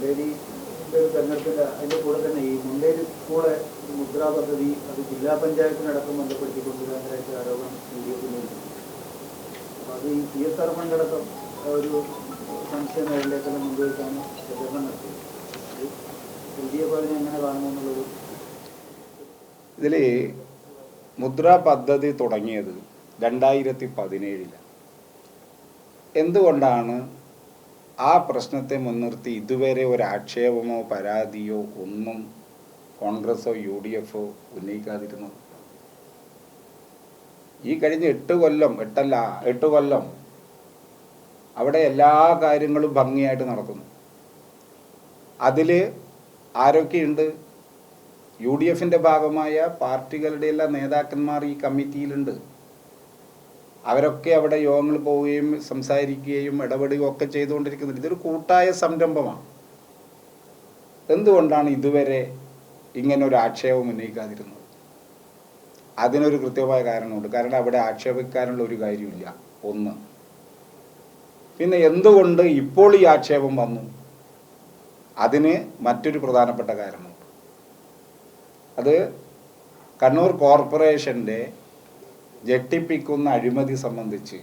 മുണ്ടേരി തെരഞ്ഞെടുപ്പിൻ്റെ അതിൻ്റെ കൂടെ തന്നെ ഈ മുണ്ടേരി സ്കൂളെ മുദ്രാ പദ്ധതി അത് ജില്ലാ പഞ്ചായത്തിനടക്കം ബന്ധപ്പെടുത്തിക്കൊണ്ട് ഭയങ്കരമായിട്ട് ആരോപണം ഉന്നയിക്കുന്നു. അപ്പോൾ അത് ഈ CSR ഫണ്ടടക്കം ഒരു സംശയ മേഖലയിലേക്കെല്ലാം മുൻവയ്ക്കാണ് പ്രചരണം നടത്തിയത്. LDF അതിനെ എങ്ങനെ കാണുന്നു എന്നുള്ളൊരു ഇതിൽ മുദ്രാ പദ്ധതി തുടങ്ങിയത് 2017. എന്തുകൊണ്ടാണ് ആ പ്രശ്നത്തെ മുൻനിർത്തി ഇതുവരെ ഒരു ആക്ഷേപമോ പരാതിയോ ഒന്നും കോൺഗ്രസോ UDF ഉന്നയിക്കാതിരുന്നത്? ഈ കഴിഞ്ഞ 8 കൊല്ലം അവിടെ എല്ലാ കാര്യങ്ങളും ഭംഗിയായിട്ട് നടക്കുന്നു. അതിൽ ആരൊക്കെയുണ്ട്? UDFൻ്റെ ഭാഗമായ പാർട്ടികളുടെ എല്ലാ നേതാക്കന്മാർ ഈ കമ്മിറ്റിയിലുണ്ട്. അവരൊക്കെ അവിടെ യോഗങ്ങൾ പോവുകയും സംസാരിക്കുകയും ഇടപെടുകയും ഒക്കെ ചെയ്തുകൊണ്ടിരിക്കുന്നുണ്ട്. ഇതൊരു കൂട്ടായ സംരംഭമാണ്. എന്തുകൊണ്ടാണ് ഇതുവരെ ഇങ്ങനൊരു ആക്ഷേപം ഉന്നയിക്കാതിരുന്നത്? അതിനൊരു കൃത്യമായ കാരണമുണ്ട്. കാരണം അവിടെ ആക്ഷേപിക്കാനുള്ള ഒരു കാര്യമില്ല, ഒന്ന്. പിന്നെ എന്തുകൊണ്ട് ഇപ്പോൾ ഈ ആക്ഷേപം വന്നു? അതിന് മറ്റൊരു പ്രധാനപ്പെട്ട കാരണമുണ്ട്. അത് കണ്ണൂർ കോർപ്പറേഷൻ്റെ ജട്ടിപ്പിക്കുന്ന അഴിമതി സംബന്ധിച്ച്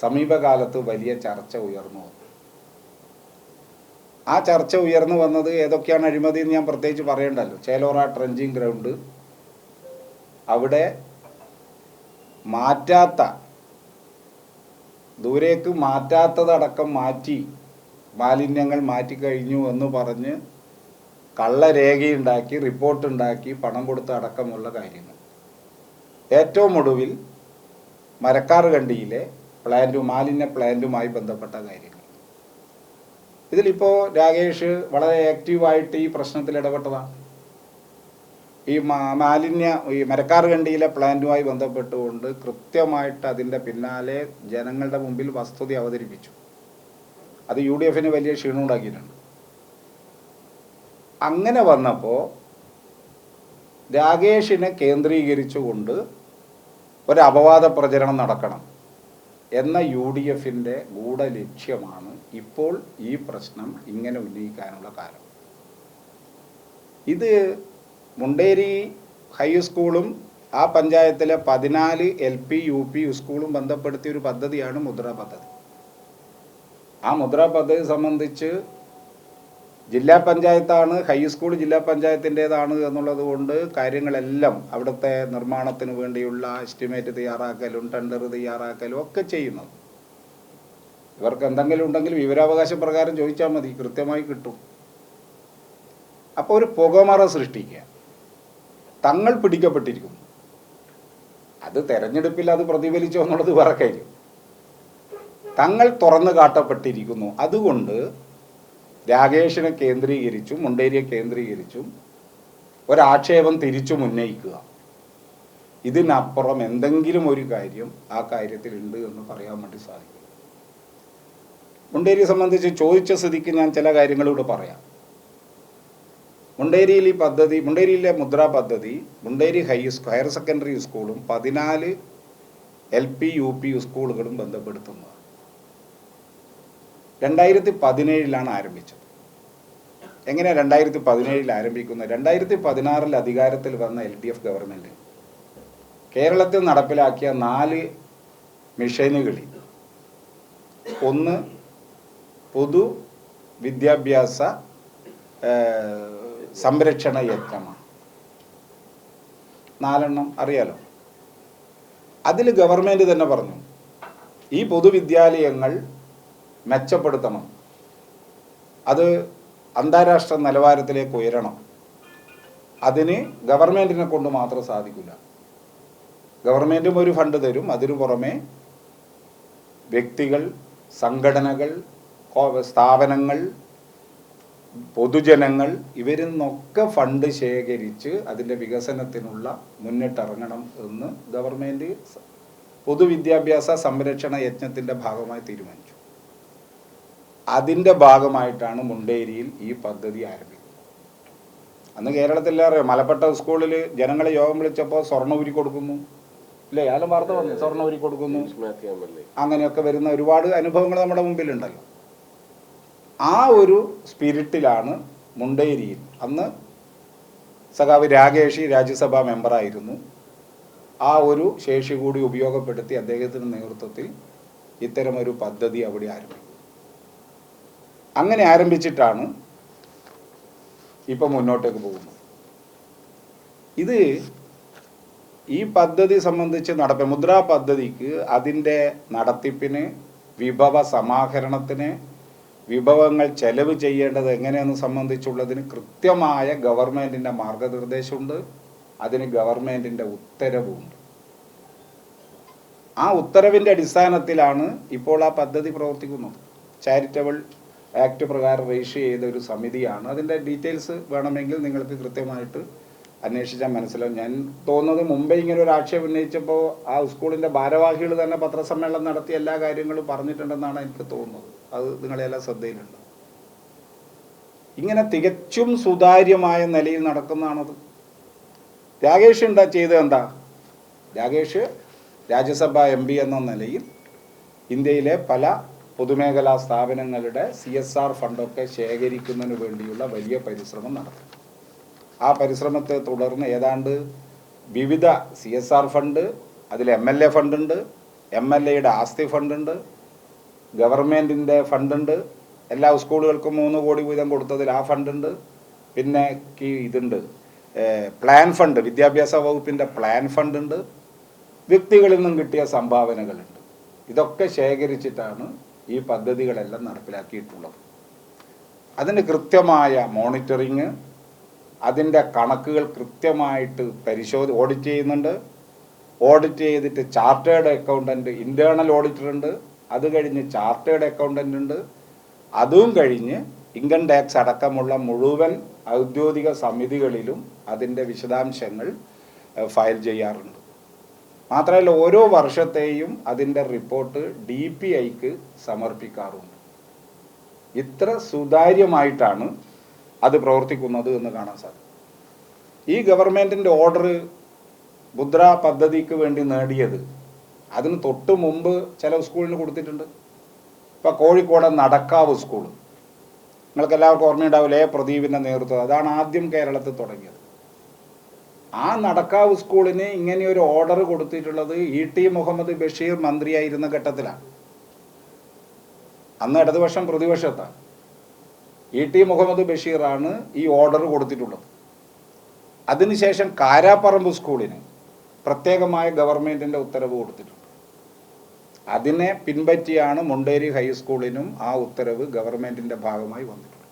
സമീപകാലത്ത് വലിയ ചർച്ച ഉയർന്നു വന്നു. ആ ചർച്ച ഉയർന്നു വന്നത് ഏതൊക്കെയാണ് അഴിമതി എന്ന് ഞാൻ പ്രത്യേകിച്ച് പറയണ്ടല്ലോ. ചേലോറ ട്രെഞ്ചിങ് ഗ്രൗണ്ട്, അവിടെ ദൂരേക്ക് മാറ്റാത്തതടക്കം മാറ്റി, മാലിന്യങ്ങൾ മാറ്റിക്കഴിഞ്ഞു എന്ന് പറഞ്ഞ് കള്ളരേഖയുണ്ടാക്കി, റിപ്പോർട്ടുണ്ടാക്കി, പണം കൊടുത്ത അടക്കമുള്ള കാര്യങ്ങൾ. ഏറ്റവും ഒടുവിൽ മരക്കാർകണ്ടിയിലെ മാലിന്യ പ്ലാന്റുമായി ബന്ധപ്പെട്ട കാര്യങ്ങൾ. ഇതിലിപ്പോൾ രാകേഷ് വളരെ ആക്റ്റീവായിട്ട് ഈ പ്രശ്നത്തിൽ ഇടപെട്ടതാണ്. ഈ മരക്കാർകണ്ടിയിലെ പ്ലാന്റുമായി ബന്ധപ്പെട്ടുകൊണ്ട് കൃത്യമായിട്ട് അതിൻ്റെ പിന്നാലെ ജനങ്ങളുടെ മുമ്പിൽ വസ്തുത അവതരിപ്പിച്ചു. അത് UDFന് വലിയ ക്ഷീണം ഉണ്ടാക്കിയിട്ടുണ്ട്. അങ്ങനെ വന്നപ്പോൾ രാകേഷിനെ കേന്ദ്രീകരിച്ചുകൊണ്ട് ഒരു അപവാദ പ്രചരണം നടക്കണം എന്ന UDFൻ്റെ ഗൂഢലക്ഷ്യമാണ് ഇപ്പോൾ ഈ പ്രശ്നം ഇങ്ങനെ ഉന്നയിക്കാനുള്ള കാരണം. ഇത് മുണ്ടേരി ഹൈസ്കൂളും ആ പഞ്ചായത്തിലെ 14 LP UP സ്കൂളും ബന്ധപ്പെടുത്തിയ ഒരു പദ്ധതിയാണ് മുദ്രാ പദ്ധതി. ആ മുദ്രാ പദ്ധതി സംബന്ധിച്ച് ജില്ലാ പഞ്ചായത്താണ്, ഹൈസ്കൂൾ ജില്ലാ പഞ്ചായത്തിൻ്റേതാണ് എന്നുള്ളത് കൊണ്ട് കാര്യങ്ങളെല്ലാം അവിടുത്തെ നിർമ്മാണത്തിന് വേണ്ടിയുള്ള എസ്റ്റിമേറ്റ് തയ്യാറാക്കലും ടെൻഡർ തയ്യാറാക്കലും ഒക്കെ ചെയ്യുന്നത്. ഇവർക്ക് എന്തെങ്കിലും ഉണ്ടെങ്കിൽ വിവരാവകാശ പ്രകാരം ചോദിച്ചാൽ മതി, കൃത്യമായി കിട്ടും. അപ്പോൾ ഒരു പുകമറ സൃഷ്ടിക്കുക, തങ്ങൾ പിടിക്കപ്പെട്ടിരിക്കുന്നു. അത് തെരഞ്ഞെടുപ്പിൽ അത് പ്രതിഫലിച്ചോ എന്നുള്ളത് വേറെ കാര്യം. തങ്ങൾ തുറന്നു കാട്ടപ്പെട്ടിരിക്കുന്നു. അതുകൊണ്ട് രാകേഷിനെ കേന്ദ്രീകരിച്ചും മുണ്ടേരിയെ കേന്ദ്രീകരിച്ചും ഒരാക്ഷേപം തിരിച്ചും ഉന്നയിക്കുക. ഇതിനപ്പുറം എന്തെങ്കിലും ഒരു കാര്യം ആ കാര്യത്തിലുണ്ട് എന്ന് പറയാൻ വേണ്ടി സാധിക്കും. മുണ്ടേരിയെ സംബന്ധിച്ച് ചോദിച്ച സ്ഥിതിക്ക് ഞാൻ ചില കാര്യങ്ങളിലൂടെ പറയാം. മുണ്ടേരിയിലെ മുദ്രാ പദ്ധതി മുണ്ടേരി ഹയർ സെക്കൻഡറി സ്കൂളും 14 LP UP സ്കൂളുകളും ബന്ധപ്പെടുത്തുന്നത് 2017 ആരംഭിച്ചത്. എങ്ങനെയാണ് 2017 ആരംഭിക്കുന്നത്? 2016 അധികാരത്തിൽ വന്ന LDF ഗവൺമെൻറ് കേരളത്തിൽ നടപ്പിലാക്കിയ 4 മിഷനുകളിൽ ഒന്ന് പൊതു വിദ്യാഭ്യാസ സംരക്ഷണ യജ്ഞമാണ്. 4 അറിയാലോ. അതിൽ ഗവൺമെൻറ് തന്നെ പറഞ്ഞു ഈ പൊതുവിദ്യാലയങ്ങൾ മെച്ചപ്പെടുത്തണം, അത് അന്താരാഷ്ട്ര നിലവാരത്തിലേക്ക് ഉയരണം. അതിന് ഗവൺമെൻറ്റിനെ കൊണ്ട് മാത്രം സാധിക്കില്ല. ഗവൺമെൻറ്റും ഒരു ഫണ്ട് തരും, അതിനു പുറമെ വ്യക്തികൾ, സംഘടനകൾ, സ്ഥാപനങ്ങൾ, പൊതുജനങ്ങൾ ഇവരിൽ നിന്നൊക്കെ ഫണ്ട് ശേഖരിച്ച് അതിൻ്റെ വികസനത്തിനുള്ള മുന്നിട്ടിറങ്ങണം എന്ന് ഗവൺമെൻറ് പൊതുവിദ്യാഭ്യാസ സംരക്ഷണ യജ്ഞത്തിൻ്റെ ഭാഗമായി തീരുമാനിച്ചു. അതിൻ്റെ ഭാഗമായിട്ടാണ് മുണ്ടേരിയിൽ ഈ പദ്ധതി ആരംഭിക്കുന്നത്. അന്ന് കേരളത്തിലേറെ മലപ്പെട്ട സ്കൂളിൽ ജനങ്ങളെ യോഗം വിളിച്ചപ്പോൾ സ്വർണ്ണ ഊരി കൊടുക്കുന്നു, ഇല്ലേ? ആരും വാർത്ത പറഞ്ഞു, സ്വർണ്ണ ഊരി കൊടുക്കുന്നു, അങ്ങനെയൊക്കെ വരുന്ന ഒരുപാട് അനുഭവങ്ങൾ നമ്മുടെ മുമ്പിലുണ്ടല്ലോ. ആ ഒരു സ്പിരിറ്റിലാണ് മുണ്ടേരിയിൽ അന്ന് സഖാവ് രാകേഷി രാജ്യസഭാ മെമ്പറായിരുന്നു. ആ ഒരു ശേഷി കൂടി ഉപയോഗപ്പെടുത്തി അദ്ദേഹത്തിൻ്റെ നേതൃത്വത്തിൽ ഇത്തരമൊരു പദ്ധതി അവിടെ ആരംഭിക്കും. അങ്ങനെ ആരംഭിച്ചിട്ടാണ് ഇപ്പം മുന്നോട്ടേക്ക് പോകുന്നത്. ഇത് ഈ പദ്ധതി സംബന്ധിച്ച് മുദ്രാ പദ്ധതിക്ക് അതിൻ്റെ നടത്തിപ്പിന്, വിഭവ സമാഹരണത്തിന്, വിഭവങ്ങൾ ചെലവ് ചെയ്യേണ്ടത് എങ്ങനെയെന്ന് സംബന്ധിച്ചുള്ളതിന് കൃത്യമായ ഗവൺമെൻറ്റിൻ്റെ മാർഗനിർദ്ദേശമുണ്ട്. അതിന് ഗവൺമെൻറ്റിൻ്റെ ഉത്തരവുമുണ്ട്. ആ ഉത്തരവിൻ്റെ അടിസ്ഥാനത്തിലാണ് ഇപ്പോൾ ആ പദ്ധതി പ്രവർത്തിക്കുന്നത്. ചാരിറ്റബിൾ ആക്ട് പ്രകാരം രജിസ്റ്റർ ചെയ്ത ഒരു സമിതിയാണ്. അതിൻ്റെ ഡീറ്റെയിൽസ് വേണമെങ്കിൽ നിങ്ങൾക്ക് കൃത്യമായിട്ട് അന്വേഷിച്ചാൽ മനസ്സിലാവും. ഞാൻ തോന്നുന്നത് മുമ്പേ ഇങ്ങനെ ഒരു ആക്ഷേപം ഉന്നയിച്ചപ്പോൾ ആ സ്കൂളിൻ്റെ ഭാരവാഹികൾ തന്നെ പത്രസമ്മേളനം നടത്തി എല്ലാ കാര്യങ്ങളും പറഞ്ഞിട്ടുണ്ടെന്നാണ് എനിക്ക് തോന്നുന്നത്. അത് നിങ്ങളെല്ലാം ശ്രദ്ധയിലുണ്ട്. ഇങ്ങനെ തികച്ചും സുതാര്യമായ നിലയിൽ നടക്കുന്നതാണത്. രാകേഷ് ചെയ്തത് എന്താ? രാകേഷ് രാജ്യസഭാ MP എന്ന നിലയിൽ ഇന്ത്യയിലെ പല പൊതുമേഖലാ സ്ഥാപനങ്ങളുടെ CSR ഫണ്ടൊക്കെ ശേഖരിക്കുന്നതിന് വേണ്ടിയുള്ള വലിയ പരിശ്രമം നടത്തി. ആ പരിശ്രമത്തെ തുടർന്ന് ഏതാണ്ട് വിവിധ CSR ഫണ്ട്, അതിൽ MLA ഫണ്ടുണ്ട്, MLAയുടെ ആസ്തി ഫണ്ടുണ്ട്, ഗവൺമെൻറ്റിൻ്റെ ഫണ്ടുണ്ട്, എല്ലാ സ്കൂളുകൾക്കും 3 കോടി വീതം കൊടുത്തതിൽ ആ ഫണ്ടുണ്ട്, പിന്നെ ഇതുണ്ട് പ്ലാൻ ഫണ്ട്, വിദ്യാഭ്യാസ വകുപ്പിൻ്റെ പ്ലാൻ ഫണ്ടുണ്ട്, വ്യക്തികളിൽ നിന്നും കിട്ടിയ സംഭാവനകളുണ്ട്. ഇതൊക്കെ ശേഖരിച്ചിട്ടാണ് ഈ പദ്ധതികളെല്ലാം നടപ്പിലാക്കിയിട്ടുള്ളത്. അതിന് കൃത്യമായ മോണിറ്ററിങ്, അതിൻ്റെ കണക്കുകൾ കൃത്യമായിട്ട് ഓഡിറ്റ് ചെയ്യുന്നുണ്ട്. ഓഡിറ്റ് ചെയ്തിട്ട് ചാർട്ടേഡ് അക്കൗണ്ടൻറ്റ്, ഇൻറ്റേർണൽ ഓഡിറ്റർ ഉണ്ട്, അത് കഴിഞ്ഞ് ചാർട്ടേഡ് അക്കൗണ്ടൻ്റ് ഉണ്ട്, അതും കഴിഞ്ഞ് ഇൻകം ടാക്സ് അടക്കമുള്ള മുഴുവൻ ഔദ്യോഗിക സമിതികളിലും അതിൻ്റെ വിശദാംശങ്ങൾ ഫയൽ ചെയ്യാറുണ്ട്. മാത്രമല്ല ഓരോ വർഷത്തെയും അതിൻ്റെ റിപ്പോർട്ട് DPIക്ക് സമർപ്പിക്കാറുണ്ട്. ഇത്ര സുതാര്യമായിട്ടാണ് അത് പ്രവർത്തിക്കുന്നത് എന്ന് കാണാൻ സാധിക്കും. ഈ ഗവൺമെൻറ്റിൻ്റെ ഓർഡർ മുദ്രാ പദ്ധതിക്ക് വേണ്ടി നേടിയത് അതിന് തൊട്ട് മുമ്പ് ചില സ്കൂളിന് കൊടുത്തിട്ടുണ്ട്. ഇപ്പോൾ കോഴിക്കോട് നടക്കാവ് സ്കൂൾ, നിങ്ങൾക്ക് എല്ലാവർക്കും ഓർമ്മയുണ്ടാവില്ലേ? പ്രദീപിൻ്റെ നേതൃത്വം, അതാണ് ആദ്യം കേരളത്തിൽ തുടങ്ങിയത്. ആ നടക്കാവ് സ്കൂളിന് ഇങ്ങനെയൊരു ഓർഡർ കൊടുത്തിട്ടുള്ളത് ET മുഹമ്മദ് ബഷീർ മന്ത്രിയായിരുന്ന ഘട്ടത്തിലാണ്. അന്ന് ഇടതുപക്ഷം പ്രതിപക്ഷത്താണ്. ET മുഹമ്മദ് ബഷീറാണ് ഈ ഓർഡർ കൊടുത്തിട്ടുള്ളത്. അതിനുശേഷം കാരാപ്പറമ്പ് സ്കൂളിന് പ്രത്യേകമായ ഗവൺമെൻറ്റിൻ്റെ ഉത്തരവ് കൊടുത്തിട്ടുണ്ട്. അതിനെ പിൻപറ്റിയാണ് മുണ്ടേരി ഹൈസ്കൂളിനും ആ ഉത്തരവ് ഗവൺമെൻറ്റിൻ്റെ ഭാഗമായി വന്നിട്ടുള്ളത്.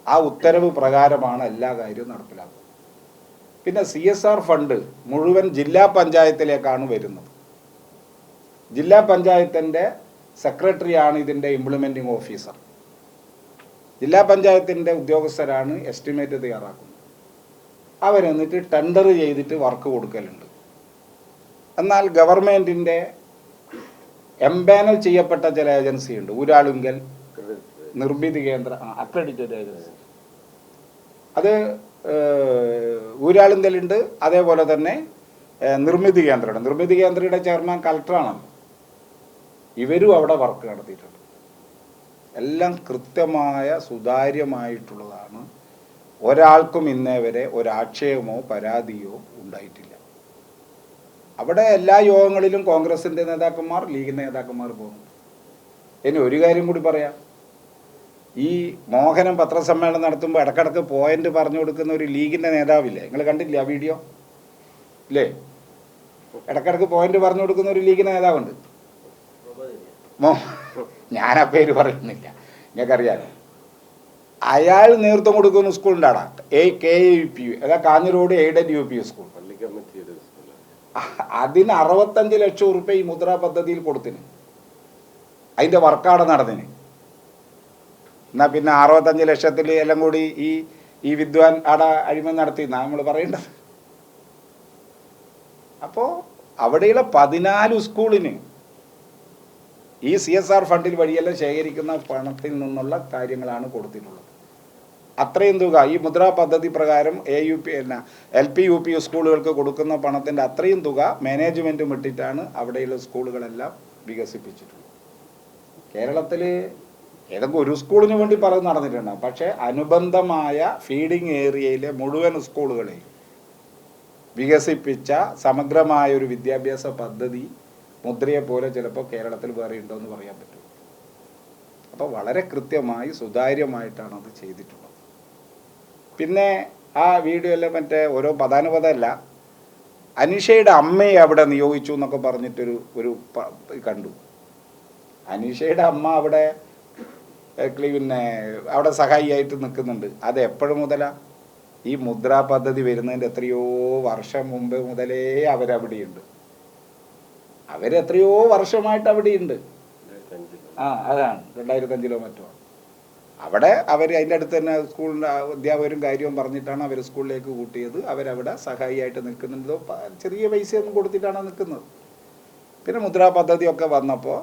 ആ ഉത്തരവ് പ്രകാരമാണ് എല്ലാ കാര്യവും നടപ്പിലാക്കുന്നത്. പിന്നെ CSR ഫണ്ട് മുഴുവൻ ജില്ലാ പഞ്ചായത്തിലേക്കാണ് വരുന്നത്. ജില്ലാ പഞ്ചായത്തിൻ്റെ സെക്രട്ടറിയാണ് ഇതിൻ്റെ ഇംപ്ലിമെൻറ്റിംഗ് ഓഫീസർ. ജില്ലാ പഞ്ചായത്തിൻ്റെ ഉദ്യോഗസ്ഥരാണ് എസ്റ്റിമേറ്റ് തയ്യാറാക്കുന്നത്. അവരെന്നിട്ട് ടെൻഡർ ചെയ്തിട്ട് വർക്ക് കൊടുക്കലുണ്ട്. എന്നാൽ ഗവൺമെൻറ്റിൻ്റെ എംപാനൽ ചെയ്യപ്പെട്ട ചില ഏജൻസി ഉണ്ട്. ഊരാളുങ്കൽ നിർമ്മിതി കേന്ദ്ര അക്രഡിറ്റഡ് ഏജൻസി, അത് ഊരാളുങ്കലുണ്ട്. അതേപോലെ തന്നെ നിർമ്മിതി കേന്ദ്രമുണ്ട്. നിർമ്മിതി കേന്ദ്രയുടെ ചെയർമാൻ കളക്ടറാണല്ലോ. ഇവരും അവിടെ വർക്ക് നടത്തിയിട്ടുണ്ട്. എല്ലാം കൃത്യമായ സുതാര്യമായിട്ടുള്ളതാണ്. ഒരാൾക്കും ഇന്നേ വരെ ഒരാക്ഷേപമോ പരാതിയോ ഉണ്ടായിട്ടില്ല. അവിടെ എല്ലാ യോഗങ്ങളിലും കോൺഗ്രസിൻ്റെ നേതാക്കന്മാർ, ലീഗിൻ്റെ നേതാക്കന്മാർ പോകുന്നു. ഇനി ഒരു കാര്യം കൂടി പറയാം. ഈ മോഹനം പത്രസമ്മേളനം നടത്തുമ്പോൾ ഇടക്കിടക്ക് പോയിന്റ് പറഞ്ഞു കൊടുക്കുന്ന ഒരു ലീഗിൻ്റെ നേതാവില്ലേ? നിങ്ങൾ കണ്ടില്ലേ ആ വീഡിയോ? ഇല്ലേ? ഇടക്കിടക്ക് പോയിന്റ് പറഞ്ഞു കൊടുക്കുന്ന ഒരു ലീഗിൻ്റെ നേതാവുണ്ട്. ഞാൻ ആ പേര് പറയുന്നില്ല, നിങ്ങൾക്കറിയാലോ. അയാൾ നേതൃത്വം കൊടുക്കുന്ന സ്കൂളുണ്ടാടാ, KUP, അതാ കാഞ്ഞിരോട് എയ്ഡഡ് UP സ്കൂൾ. അതിന് 65 ലക്ഷം ഉറുപ്പ്യ ഈ മുദ്രാ പദ്ധതിയിൽ കൊടുത്തിന്. അതിൻ്റെ വർക്കാണ് നടന്നിന്. എന്നാൽ പിന്നെ 65 ലക്ഷത്തിൽ എല്ലാം കൂടി ഈ വിദ്വാൻ അവിടെ അഴിമതി നടത്തി നമ്മൾ പറയേണ്ടത്. അപ്പോൾ അവിടെയുള്ള 14 സ്കൂളിന് ഈ CSR ഫണ്ടിൽ വഴിയെല്ലാം ശേഖരിക്കുന്ന പണത്തിൽ നിന്നുള്ള കാര്യങ്ങളാണ് കൊടുത്തിട്ടുള്ളത്. അത്രയും തുക ഈ മുദ്രാ പദ്ധതി പ്രകാരം LP UP സ്കൂളുകൾക്ക് കൊടുക്കുന്ന പണത്തിൻ്റെ അത്രയും തുക മാനേജ്മെൻറ്റും ഇട്ടിട്ടാണ് അവിടെയുള്ള സ്കൂളുകളെല്ലാം വികസിപ്പിച്ചിട്ടുള്ളത്. കേരളത്തിൽ ഏതെങ്കിലും ഒരു സ്കൂളിന് വേണ്ടി പറഞ്ഞ് നടന്നിട്ടുണ്ടാകും. പക്ഷേ അനുബന്ധമായ ഫീഡിങ് ഏരിയയിലെ മുഴുവൻ സ്കൂളുകളെയും വികസിപ്പിച്ച സമഗ്രമായ ഒരു വിദ്യാഭ്യാസ പദ്ധതി മുദ്രയെ പോലെ ചിലപ്പോൾ കേരളത്തിൽ വേറെ ഉണ്ടോ എന്ന് പറയാൻ പറ്റും. അപ്പോൾ വളരെ കൃത്യമായി സുതാര്യമായിട്ടാണ് അത് ചെയ്തിട്ടുള്ളത്. പിന്നെ ആ വീഡിയോയിൽ മറ്റേ ഓരോ പദാനുപദമല്ല, അനീഷയുടെ അമ്മയെ അവിടെ നിയോഗിച്ചു എന്നൊക്കെ പറഞ്ഞിട്ടൊരു കണ്ടു. അനീഷയുടെ അമ്മ അവിടെ പിന്നെ അവിടെ സഹായിയായിട്ട് നിൽക്കുന്നുണ്ട്. അത് എപ്പോഴും മുതലാണ്? ഈ മുദ്രാ പദ്ധതി വരുന്നതിൻ്റെ എത്രയോ വർഷം മുമ്പ് മുതലേ അവരവിടെയുണ്ട്. അവരെത്രയോ വർഷമായിട്ട് അവിടെയുണ്ട്. അതാണ് 2005 മറ്റോ. അവിടെ അവർ അതിൻ്റെ അടുത്ത് തന്നെ സ്കൂളിൻ്റെ അധ്യാപകരും കാര്യവും പറഞ്ഞിട്ടാണ് അവർ സ്കൂളിലേക്ക് കൂട്ടിയത്. അവരവിടെ സഹായിയായിട്ട് നിൽക്കുന്നുണ്ടോ, ചെറിയ പൈസയൊന്നും കൊടുത്തിട്ടാണ് നിൽക്കുന്നത്. പിന്നെ മുദ്രാ പദ്ധതിയൊക്കെ വന്നപ്പോൾ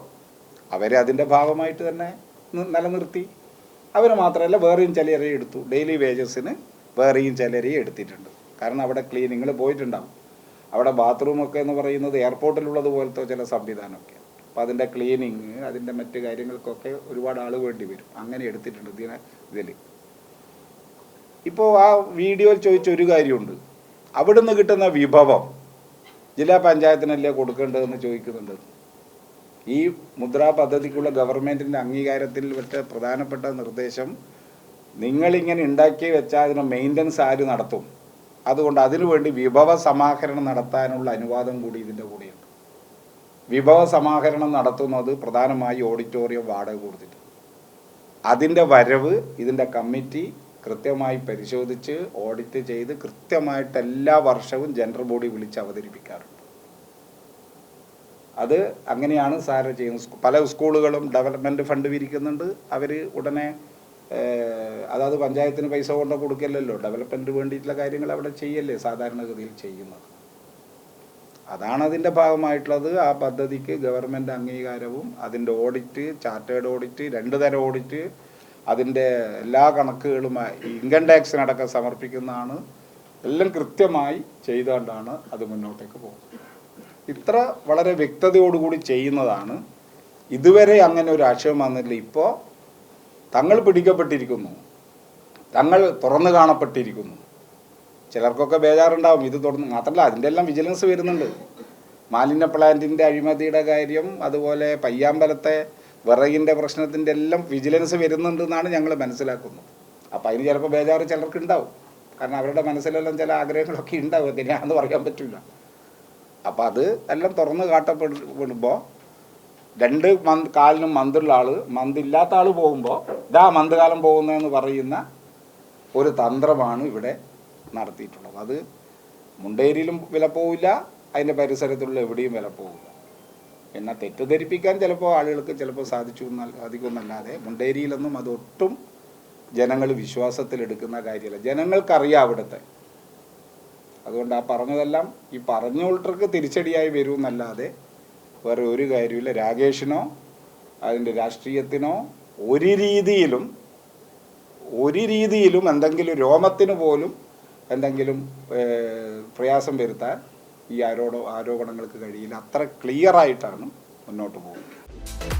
അവരെ അതിൻ്റെ ഭാഗമായിട്ട് തന്നെ നിലനിർത്തി. അവർ മാത്രമല്ല വേറെയും ചിലരെയും എടുത്തു. ഡെയിലി വേജസിന് വേറെയും ചിലരെയും എടുത്തിട്ടുണ്ട്. കാരണം അവിടെ ക്ലീനിങ്ങൾ പോയിട്ടുണ്ടാവും. അവിടെ ബാത്റൂമൊക്കെ എന്ന് പറയുന്നത് എയർപോർട്ടിലുള്ളത് പോലത്തെ ചില സംവിധാനമൊക്കെ. അപ്പോൾ അതിൻ്റെ ക്ലീനിങ്, അതിൻ്റെ മറ്റ് കാര്യങ്ങൾക്കൊക്കെ ഒരുപാട് ആൾ വേണ്ടി വരും. അങ്ങനെ എടുത്തിട്ടുണ്ട് ഇതിൽ. ഇപ്പോൾ ആ വീഡിയോയിൽ ചോദിച്ച ഒരു കാര്യമുണ്ട്, അവിടുന്ന് കിട്ടുന്ന വിഭവം ജില്ലാ പഞ്ചായത്തിനല്ലേ കൊടുക്കേണ്ടതെന്ന് ചോദിക്കുന്നുണ്ട്. ഈ മുദ്രാ പദ്ധതിക്കുള്ള ഗവൺമെൻറ്റിൻ്റെ അംഗീകാരത്തിൽ വെച്ച പ്രധാനപ്പെട്ട നിർദ്ദേശം, നിങ്ങളിങ്ങനെ ഉണ്ടാക്കി വെച്ചാൽ അതിന് മെയിൻ്റനൻസ് ആര് നടത്തും? അതുകൊണ്ട് അതിനുവേണ്ടി വിഭവ സമാഹരണം നടത്താനുള്ള അനുവാദം കൂടി ഇതിൻ്റെ കൂടെയുണ്ട്. വിഭവ സമാഹരണം നടത്തുന്നത് പ്രധാനമായി ഓഡിറ്റോറിയം വാടക കൊടുത്തിട്ട്. അതിൻ്റെ വരവ് ഇതിൻ്റെ കമ്മിറ്റി കൃത്യമായി പരിശോധിച്ച് ഓഡിറ്റ് ചെയ്ത് കൃത്യമായിട്ട് എല്ലാ വർഷവും ജനറൽ ബോഡി വിളിച്ച് അവതരിപ്പിക്കാറുണ്ട്. അത് അങ്ങനെയാണ് സാർ ചെയ്യുന്നത്. പല സ്കൂളുകളും ഡെവലപ്മെൻറ്റ് ഫണ്ട് പിരിക്കുന്നുണ്ട്. അവർ ഉടനെ അതായത് പഞ്ചായത്തിന് പൈസ കൊണ്ട് കൊടുക്കില്ലല്ലോ, ഡെവലപ്മെൻറ്റ് വേണ്ടിയിട്ടുള്ള കാര്യങ്ങൾ അവിടെ ചെയ്യല്ലേ സാധാരണഗതിയിൽ ചെയ്യുന്നത്. അതാണ് അതിൻ്റെ ഭാഗമായിട്ടുള്ളത്. ആ പദ്ധതിക്ക് ഗവൺമെൻറ് അംഗീകാരവും അതിൻ്റെ ഓഡിറ്റ്, ചാർട്ടേഡ് ഓഡിറ്റ്, 2 തരം ഓഡിറ്റ്, അതിൻ്റെ എല്ലാ കണക്കുകളുമായി ഇൻകം ടാക്സിനടക്കം സമർപ്പിക്കുന്നതാണ്. എല്ലാം കൃത്യമായി ചെയ്തുകൊണ്ടാണ് അത് മുന്നോട്ടേക്ക് പോകുന്നത്. ഇത്ര വളരെ വ്യക്തതയോടുകൂടി ചെയ്യുന്നതാണ്. ഇതുവരെ അങ്ങനെ ഒരു ആക്ഷേപം വന്നില്ല. ഇപ്പോൾ തങ്ങൾ പിടിക്കപ്പെട്ടിരിക്കുന്നു, തങ്ങൾ തുറന്നു കാണപ്പെട്ടിരിക്കുന്നു. ചിലർക്കൊക്കെ ബേജാറുണ്ടാവും. ഇത് തുറന്ന് മാത്രമല്ല, അതിൻ്റെ എല്ലാം വിജിലൻസ് വരുന്നുണ്ട്. മാലിന്യ പ്ലാന്റിൻ്റെ അഴിമതിയുടെ കാര്യം, അതുപോലെ പയ്യാമ്പലത്തെ വിറകിൻ്റെ പ്രശ്നത്തിൻ്റെ എല്ലാം വിജിലൻസ് വരുന്നുണ്ടെന്നാണ് ഞങ്ങൾ മനസ്സിലാക്കുന്നത്. അപ്പോൾ അതിന് ചിലപ്പോൾ ബേജാറ് ചിലർക്ക് ഉണ്ടാവും. കാരണം അവരുടെ മനസ്സിലെല്ലാം ചില ആഗ്രഹങ്ങളൊക്കെ ഉണ്ടാവും. എങ്ങനെയാണെന്ന് പറയാൻ പറ്റില്ല. അപ്പോൾ അത് എല്ലാം തുറന്ന് കാട്ടപ്പെടുമ്പോൾ 2 കാലിനും മന്തുള്ള ആൾ, മന്തില്ലാത്ത ആൾ പോകുമ്പോൾ ഇതാ മന്ത് കാലം പോകുന്നതെന്ന് പറയുന്ന ഒരു തന്ത്രമാണ് ഇവിടെ നടത്തിയിട്ടുള്ളത്. അത് മുണ്ടേരിയിലും വില പോവില്ല, അതിൻ്റെ പരിസരത്തുള്ള എവിടെയും വില പോവില്ല. പിന്നെ തെറ്റിദ്ധരിപ്പിക്കാൻ ചിലപ്പോൾ ആളുകൾക്ക് ചിലപ്പോൾ സാധിക്കുമെന്നല്ലാതെ മുണ്ടേരിയിലൊന്നും അതൊട്ടും ജനങ്ങൾ വിശ്വാസത്തിലെടുക്കുന്ന കാര്യമല്ല. ജനങ്ങൾക്കറിയാം അവിടുത്തെ. അതുകൊണ്ട് ആ പറഞ്ഞതെല്ലാം ഈ പറഞ്ഞോൾട്ടർക്ക് തിരിച്ചടിയായി വരുമെന്നല്ലാതെ വേറെ ഒരു കാര്യമില്ല. രാകേഷിനോ അതിൻ്റെ രാഷ്ട്രീയത്തിനോ ഒരു രീതിയിലും എന്തെങ്കിലും രോമത്തിന് പോലും എന്തെങ്കിലും പ്രയാസം വരുത്താൻ ഈ ആരോപണങ്ങൾക്ക് കഴിയില്ല. അത്ര ക്ലിയറായിട്ടാണ് മുന്നോട്ട് പോകുന്നത്.